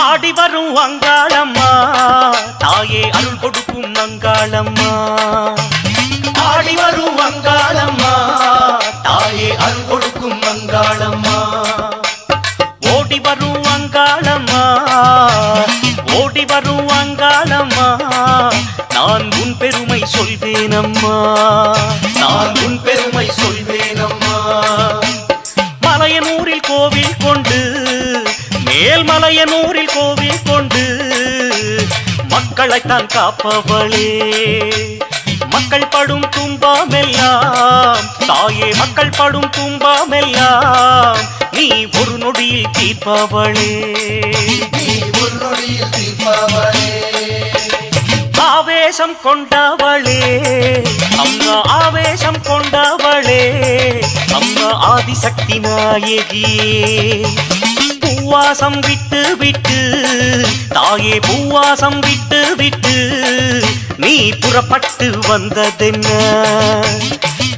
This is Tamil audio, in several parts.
ஆடி வரும் அங்காளம்மா தாயே அருள் கொடுக்கும் அங்காளம்மா. ஆடி வரும் அங்காளம்மா தாயே அருள் கொடுக்கும் அங்காளம்மா. ஓடி வரும் அங்காளம்மா ஓடி வரும் அங்காளம்மா நான் உன் பெருமை சொல்வேனம்மா நான் உன் பெருமை சொல்வேனம்மா. மலையனூரில் கோவில் கொண்டு மேல்மலையனூரில் கோவில் கொண்டு மக்களைத்தான் காப்பவளே. மக்கள் படும் துன்பமெல்லாம் தாயே மக்கள் படும் துன்பமெல்லாம் நீ ஒரு நொடியில் தீர்ப்பவளே ஒரு நொடியில் தீர்ப்பவளே. ஆவேசம் கொண்டவளே அம்மா ஆவேசம் கொண்டவளே அம்மா ஆதிசக்தி நாயகியே. பூவாசம் விட்டு விட்டு தாயே பூவாசம் விட்டு விட்டு நீ புறப்பட்டு வந்ததென்ன.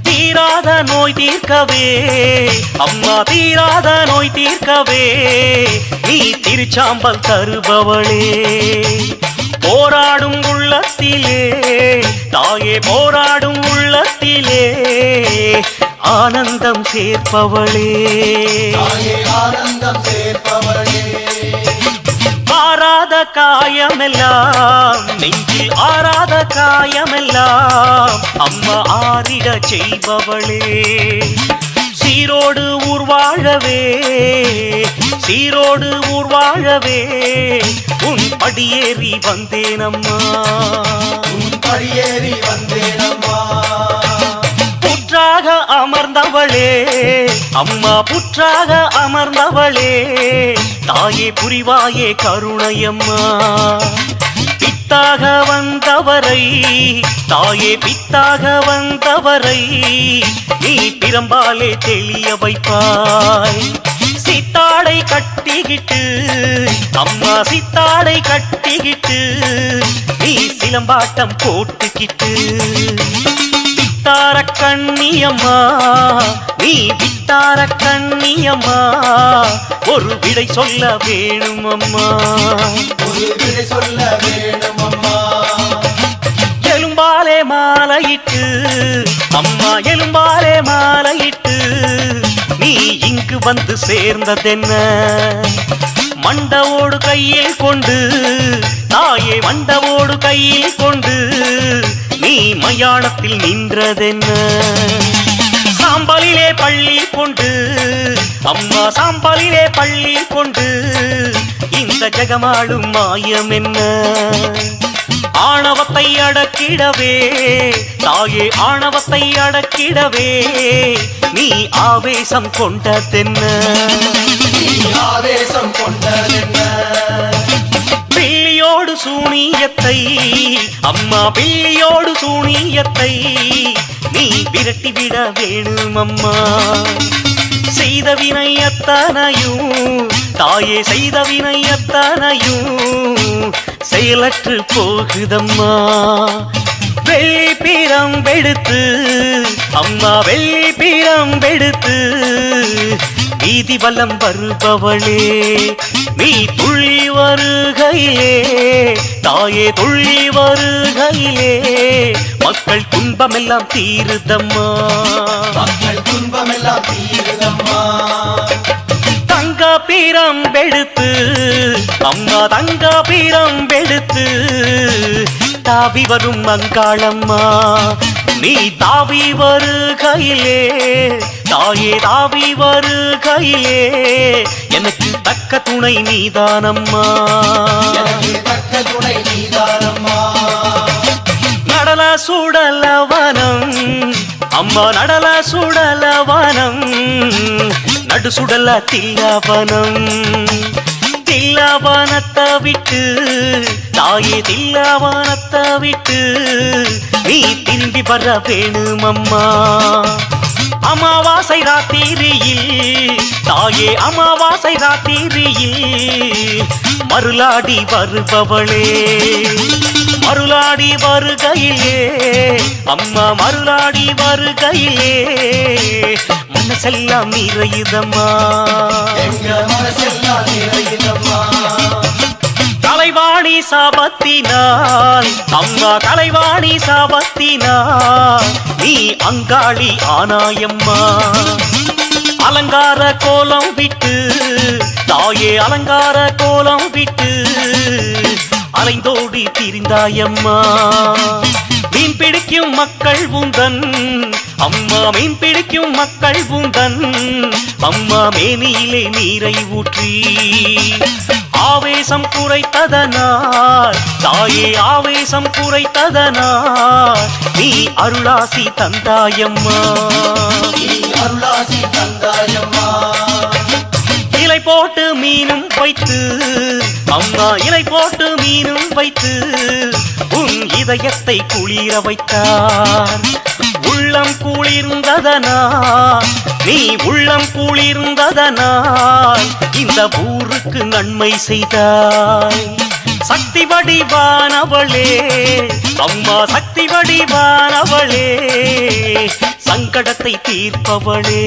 தீராத நோய் தீர்க்கவே அம்மா தீராத நோய் தீர்க்கவே நீ திருச்சாம்பல் தருபவளே. போராடும் உள்ளத்திலே தாயே போராடும் உள்ளத்திலே ஆனந்தம் சேர்ப்பவளே ஆனந்தம் சேர்ப்பவளே. ஆராத காயமெல்லாம் நெஞ்சில் ஆராத காயமெல்லாம் அம்மா ஆறிட செய்பவளே. சீரோடு ஊர் வாழவே சீரோடு ஊர் வாழவே உன் படியேறி வந்தேனம்மா உன் படியேறி வந்தேனம்மா. புற்றாக அமர்ந்தவளே அம்மா புற்றாக அமர்ந்தவளே தாயே புரிவாயே கருணையம்மா. பித்தாக வந்தவரை தாயே பித்தாக வந்தவரை நீ பிரம்பாலே தெளிய வைப்பாய். சித்தாடை கட்டிக்கிட்டு அம்மா சித்தாடை கட்டிக்கிட்டு நீ சிலம்பாட்டம் போட்டுக்கிட்டு வித்தார கண்ணியம்மா நீ வித்தார கண்ணியம்மா ஒரு விடை சொல்ல வேணும் அம்மா ஒரு விடை சொல்ல வேணும் அம்மா. எலும்பாலே மாலையிட்டு அம்மா எலும்பாலே மாலையிட்டு நீ இங்கு வந்து சேர்ந்ததென்ன. மண்டவோடு கையில் கொண்டு தாயே மண்டவோடு கையில் கொண்டு நீ மயானத்தில் நின்றதென்ன. சாம்பலிலே பள்ளி கொண்டு அம்மா சாம்பலிலே பள்ளி கொண்டு இந்த ஜெகமாளும் மாயம் என்ன. ஆணவத்தை அடக்கிடவே தாயே ஆணவத்தை அடக்கிடவே நீ ஆவேசம் கொண்டதென்ன ஆவேசம் கொண்டதென்ன. பிள்ளியோடு சூனியத்தை அம்மா பிள்ளியோடு சூனியத்தை நீ விரட்டிவிட வேணும் அம்மா. செய்த வினை அத்தனையும் தாயே செய்த வினை அத்தனையும் செயலற்று போகுதம்மா. வெள்ளி பிரம்பெடுத்து அம்மா வெள்ளி பிரம்பெடுத்து வீதி வலம் வருபவளே நீ துள்ளி வருகையிலே தாயே துள்ளி வருகையிலே மக்கள் துன்பமெல்லாம் தீருதம்மா மக்கள் துன்பமெல்லாம் தீருதம்மா. தங்க பிரம்பெடுத்து அம்மா தங்க பிரம்பெடுத்து தாவி வரும் அங்காளம்மா நீ தாவி வருகையிலே தாயே தாவி வருகையிலே எனக்கு தக்க துணை நீதானம்மா எனக்கு தக்க துணை நீதானம்மா. நடல சுடலவனம் அம்மா நடல சுடலவனம் நடு சுடல தில்லவனம். தில்லவனத்தை விட்டு தாயே தில்லவனத்தை விட்டு நீ திரும்பி வர வேணும் அம்மா. அமாவாசை ராத்திரியில் தாயே அமாவாசை ராத்திரியில் மருளாடி வருபவளே மருளாடி வருகையிலே அம்மா மருளாடி வருகையிலே மனசெல்லாம் நிறையுதம்மா எங்க மனசெல்லாம் நிறையுதம்மா. சாபத்தினால் அம்மா கலைவாணி சாபத்தினால் நீ அங்காளி ஆனாயம்மா. அலங்கார கோலம் விட்டு தாயே அலங்கார கோலம் விட்டு அலைந்தோடி திரிந்தாயம்மா. மீன் பிடிக்கும் மக்கள் உந்தன் அம்மா, மீன் பிடிக்கும் மக்கள் உந்தன் அம்மா மேனியிலே நீரை ஊற்றி ஆவேசம் குறைத்ததனால் தாயே ஆவேசம் குறைத்ததனால் நீ அருளாசி தந்தாயம்மா. அருளாசி தந்தாயம்மா. இலை போட்டு மீனும் வைத்து அம்மா, இலை போட்டு மீனும் வைத்து உன் இதயத்தை குளிர வைத்தார். உள்ளம் குளிர்ந்ததனால் நீ உள்ளம் குளிர்ந்ததனால் இந்த ஊருக்கு நன்மை செய்தாய். சக்தி வடிவானவளே அம்மா, சக்தி வடிவானவளே, சங்கடத்தை தீர்ப்பவளே.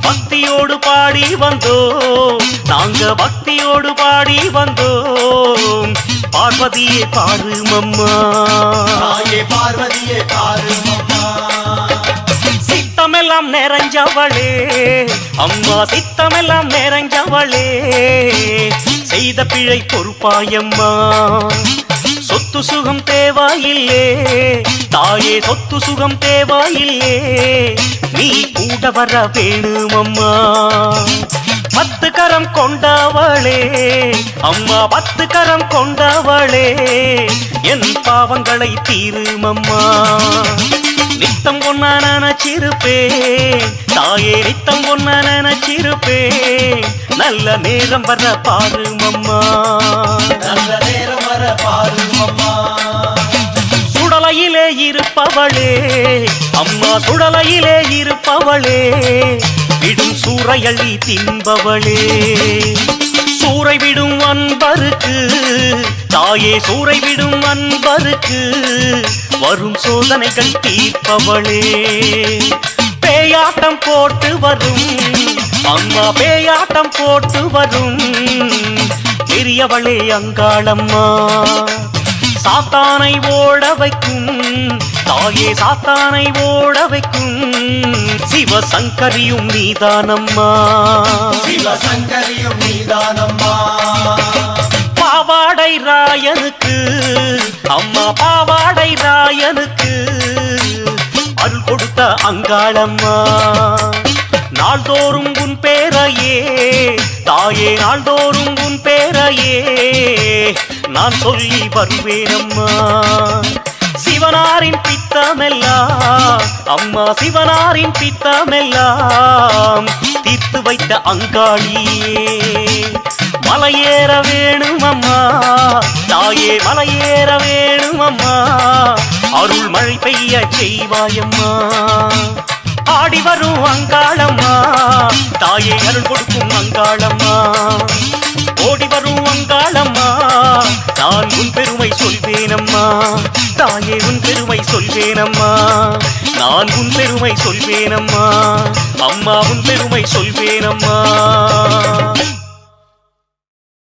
பக்தியோடு பாடி வந்தோம் நாங்க, பக்தியோடு பாடி வந்தோம். பார்வதியே பாருமம்மா, தாயே பார்வதியே பாருமம்மா. சித்தமெல்லாம் நிறைஞ்சவளே அம்மா, சித்தமெல்லாம் நிறைஞ்சவளே, செய்த பிழை பொறுப்பாயம்மா. சொத்து சுகம் தேவாயில்லே தாயே, சொத்து சுகம் தேவாயில்லே, நீ கூட வர வேணுமம்மா. 10 கரம் கொண்டவளே அம்மா, 10 கரம் கொண்டவளே, என் பாவங்களை தீருமம்மா. நித்தம் ஒன்ன நினைச்சிருப்பேன் தாயே, நித்தம் ஒன்ன நினைச்சிருப்பேன். நல்ல நேரம் வர பாருமம்மா, நல்ல நேரம் வர பாருமம்மா. சுடலையிலே இருப்பவளே அம்மா, சுடலையிலே இருப்பவளே, விடும் சூறையள்ளி தின்பவளே. சூறை விடும் அன்பருக்கு தாயே, சூறை விடும் அன்பருக்கு வரும் சோதனைகள் தீர்ப்பவளே. பேயாட்டம் போட்டு வரும் அம்மா, பேயாட்டம் போட்டு வரும் பெரியவளே அங்காளம்மா. சாத்தானை ஓட வைக்கும் தாயே, சாத்தானை ஓட வைக்கும் சிவசங்கரியும் நீதானம்மா, சிவசங்கரியும் நீதானம்மா. பாவாடை ராயனுக்கு அம்மா, பாவாடை ராயனுக்கு அருள் கொடுத்த அங்காளம்மா. நாள்தோறும் உன் பேரையே தாயே, நாள்தோறும் உன் பேரையே நான் சொல்லி வருவேனம்மா. சிவனாரின் பித்தமெல்லாம் அம்மா, சிவனாரின் பித்தமெல்லாம் தீர்த்து வைத்த அங்காளியே. மலையேற வேணும் அம்மா தாயே, மலையேற வேணும் அம்மா, அருள் மழை பெய்ய செய்வாயம்மா. ஆடி வரும் அங்காளம்மா தாயே, அருள் கொடுக்கும் அங்காளம்மா. ஓடி வரும் அங்காளம்மா, நான் உன் பெருமை சொல்வேனம்மா தாயே, உன் பெருமை சொல்வேனம்மா. நான் உன் பெருமை சொல்வேனம்மா அம்மா, உன் பெருமை சொல்வேனம்மா.